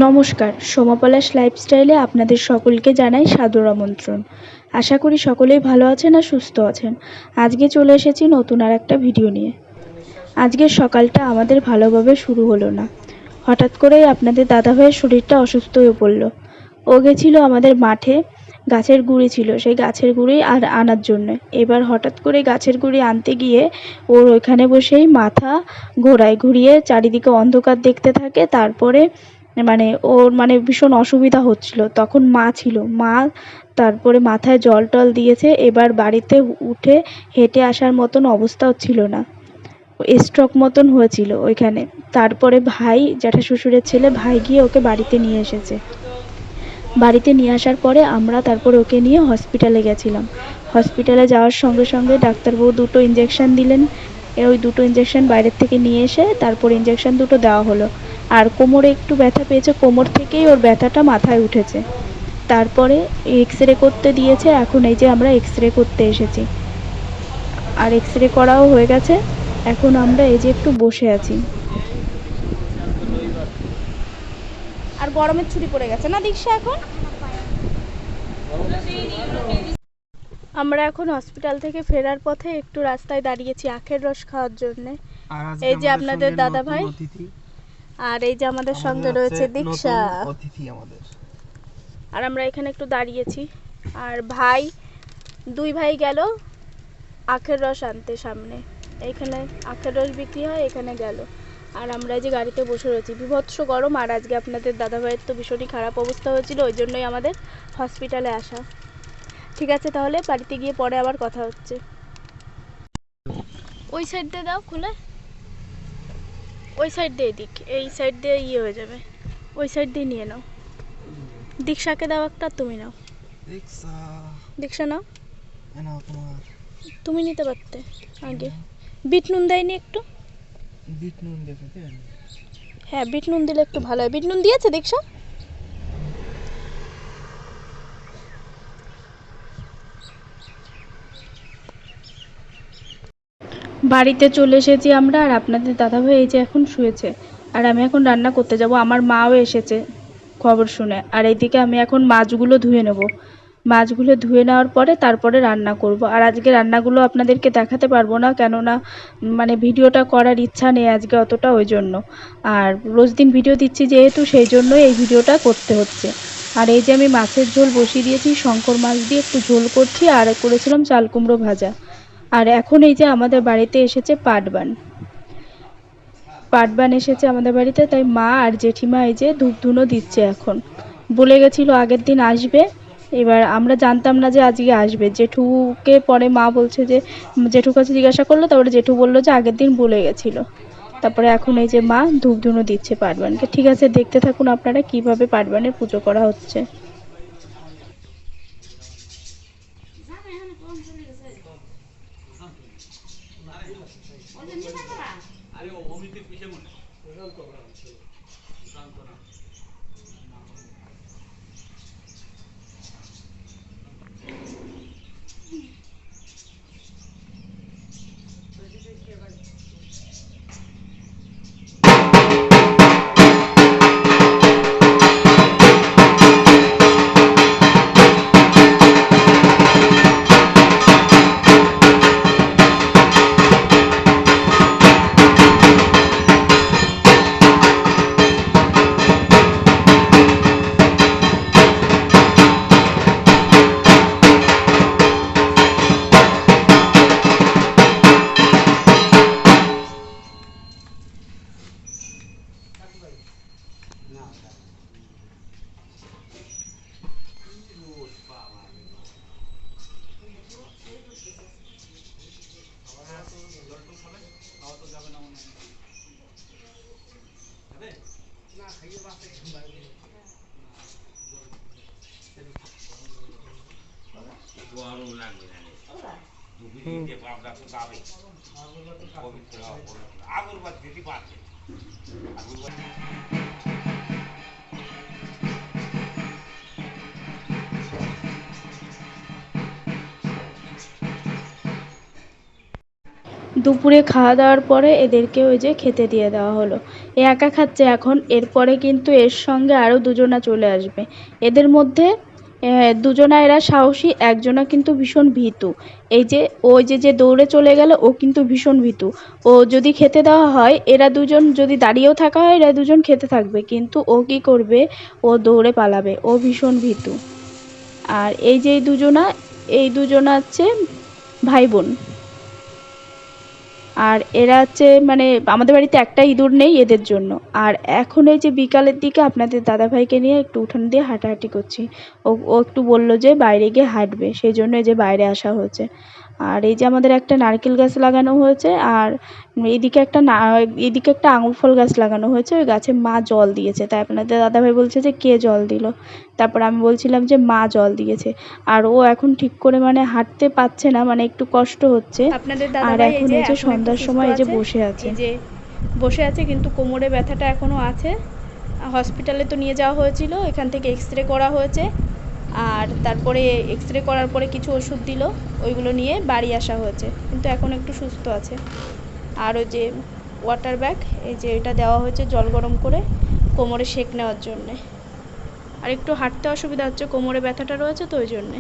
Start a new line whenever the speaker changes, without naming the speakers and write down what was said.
নমস্কার, সোমা পলাশ লাইফস্টাইলে আপনাদের সকলকে জানাই সাদর আমন্ত্রণ। আশা করি সকলেই ভালো আছেন আর সুস্থ আছেন। আজকে চলে এসেছি নতুন আর একটা ভিডিও নিয়ে। আজকের সকালটা আমাদের ভালোভাবে শুরু হলো না। হঠাৎ করেই আপনাদের দাদাভাইয়ের শরীরটা অসুস্থ হয়ে পড়ল। ও গেছিল আমাদের মাঠে, গাছের গুঁড়ি ছিল, সেই গাছের গুঁড়ি আর আনার জন্য। এবার হঠাৎ করে গাছের গুঁড়ি আনতে গিয়ে ওর ওইখানে বসেই মাথা ঘুরিয়ে চারিদিকে অন্ধকার দেখতে থাকে। তারপরে ওর ভীষণ অসুবিধা হচ্ছিল। তখন মা ছিল, মা তারপরে মাথায় জল টল দিয়েছে। এবার বাড়িতে উঠে হেঁটে আসার মতন অবস্থাও ছিল না, স্ট্রোক মতন হয়েছিল ওইখানে। তারপরে ভাই, জ্যাঠা শ্বশুরের ছেলে ভাই গিয়ে ওকে বাড়িতে নিয়ে এসেছে। বাড়িতে নিয়ে আসার পরে আমরা তারপর ওকে নিয়ে হসপিটালে গেছিলাম। হসপিটালে যাওয়ার সঙ্গে সঙ্গে ডাক্তারবাবু দুটো ইঞ্জেকশান দিলেন। ওই দুটো ইঞ্জেকশান বাইরের থেকে নিয়ে এসে তারপর ইঞ্জেকশান দুটো দেওয়া হলো। আর কোমরে একটু ব্যথা পেয়েছে, কোমর থেকেই ওর ব্যথাটা মাথায় উঠেছে। তারপরে এক্স রে করতে দিয়েছে। এখন এই যে আমরা এক্স রে করতে এসেছি, আর এক্স রে করাও হয়ে গেছে। এখন আমরা এই যে একটু বসে আছি। আর গরমের ছুটি পড়ে গেছে না দীক্ষা? এখন আমরা এখন হসপিটাল থেকে ফেরার পথে একটু রাস্তায় দাঁড়িয়েছি আখের রস খাওয়ার জন্যে। এই যে আপনাদের দাদা ভাই, আর এই যে আমাদের সঙ্গে রয়েছে দীক্ষা। আর আমরা এখানে একটু দাঁড়িয়েছি। আর ভাই, দুই ভাই গেল আখের রস আনতে সামনে। এইখানে আখের রস বিক্রি হয়, এখানে গেল। আর আমরা যে গাড়িতে বসে রয়েছি, বিভৎস গরম। আর আজকে আপনাদের দাদা ভাইয়ের তো ভীষণই খারাপ অবস্থা হয়েছিল, ওই জন্যই আমাদের হসপিটালে আসা। ঠিক আছে, তাহলে বাড়িতে গিয়ে পরে আবার কথা হচ্ছে। ওই সাইড দিয়ে দাও খুলে, ওই সাইড দিয়ে দিক, এই সাইড দিয়ে ইয়ে হয়ে যাবে। ওই সাইড দিয়ে নিয়ে নাও। দীক্ষাকে দাও একটা, তুমি নাও। দীক্ষা নাও, তুমি নিতে পারতে আগে। বিট নুন দেয়নি একটু? বিট নুন দেবে? হ্যাঁ, বিট নুন দিলে একটু ভালো হয়। বিট নুন দিয়েছে দীক্ষা? বাড়িতে চলে এসেছি আমরা। আর আপনাদের দাদাভাই এই যে এখন শুয়েছে, আর আমি এখন রান্না করতে যাব। আমার মাও এসেছে খবর শুনে। আর এইদিকে আমি এখন মাছগুলো ধুয়ে নেব। মাছগুলো ধুয়ে নেওয়ার পরে তারপরে রান্না করব। আর আজকে রান্নাগুলো আপনাদেরকে দেখাতে পারবো না, কেননা ভিডিওটা করার ইচ্ছা নেই আজকে অতটা, ওই জন্য। আর রোজ দিন ভিডিও দিচ্ছি যেহেতু, সেই জন্যই এই ভিডিওটা করতে হচ্ছে। আর এই যে আমি মাছের ঝোল বসিয়ে দিয়েছি, শঙ্কর মাছ দিয়ে একটু ঝোল করছি। আর করেছিলাম চাল কুমড়ো ভাজা। আর এখন এই যে আমাদের বাড়িতে এসেছে পাটবান। পাটবান এসেছে আমাদের বাড়িতে, তাই মা আর জেঠিমা এই যে ধূপ ধুনো দিচ্ছে। এখন বলে গেছিলো আগের দিন আসবে। এবার আমরা জানতাম না যে আজকে আসবে। জেঠুকে পরে মা বলছে যে, জেঠুর কাছে জিজ্ঞাসা করলো, তারপরে জেঠু বললো যে আগের দিন বলে গেছিলো। তারপরে এখন এই যে মা ধূপ ধুনো দিচ্ছে পাটবানকে। ঠিক আছে, দেখতে থাকুন আপনারা কিভাবে পাটবানের পুজো করা হচ্ছে। দুপুরে খাওয়া দাওয়ার পরে এদেরকে ওই যে খেতে দিয়ে দেওয়া হলো। এ একা খাচ্ছে এখন, এরপরে কিন্তু এর সঙ্গে আরও দুজনা চলে আসবে। এদের মধ্যে দুজনা এরা সাহসী, একজনা কিন্তু ভীষণ ভীতু। এই যে ওই যে দৌড়ে চলে গেল, ও কিন্তু ভীষণ ভীতু। ও যদি খেতে দেওয়া হয়, এরা দুজন যদি দাঁড়িয়েও থাকা হয়, এরা দুজন খেতে থাকবে, কিন্তু ও কি করবে, ও দৌড়ে পালাবে, ও ভীষণ ভীতু। আর এই যে এই দুজনা হচ্ছে ভাই বোন। আর এরা হচ্ছে মানে আমাদের বাড়িতে একটা ইঁদুর নেই এদের জন্য। আর এখন এই যে বিকালের দিকে আপনাদের দাদাভাইকে নিয়ে একটু উঠান দিয়ে হাঁটাহাঁটি করছি। ও একটু বললো যে বাইরে গিয়ে হাঁটবে, সেই জন্য এই যে বাইরে আসা হয়েছে। আর এই যে আমাদের একটা নারকেল গাছ লাগানো হয়েছে, আর এদিকে একটা আঙুর ফল গাছ লাগানো হয়েছে। ওই গাছে মা জল দিয়েছে, তাই আপনাদের দাদাভাই বলছে যে কে জল দিল। তারপর আমি বলছিলাম যে মা জল দিয়েছে। আর ও এখন ঠিক করে মানে হাঁটতে পারছে না, মানে একটু কষ্ট হচ্ছে।
আপনাদের
আর
দাদাভাই
এখন এই যে সন্ধ্যার সময় এই যে বসে আছে,
বসে আছে, কিন্তু কোমরে ব্যথাটা এখনও আছে। হসপিটালে তো নিয়ে যাওয়া হয়েছিল, এখান থেকে এক্সরে করা হয়েছে। আর তারপরে এক্সরে করার পরে কিছু ওষুধ দিল, ওইগুলো নিয়ে বাড়ি আসা হয়েছে, কিন্তু এখন একটু সুস্থ আছে। আর ওই যে ওয়াটার ব্যাগ, এই যে এটা দেওয়া হয়েছে জল গরম করে কোমরে সেঁক নেওয়ার জন্যে। আর একটু হাঁটতে অসুবিধা হচ্ছে, কোমরে ব্যথাটা রয়েছে তো ওই জন্যে।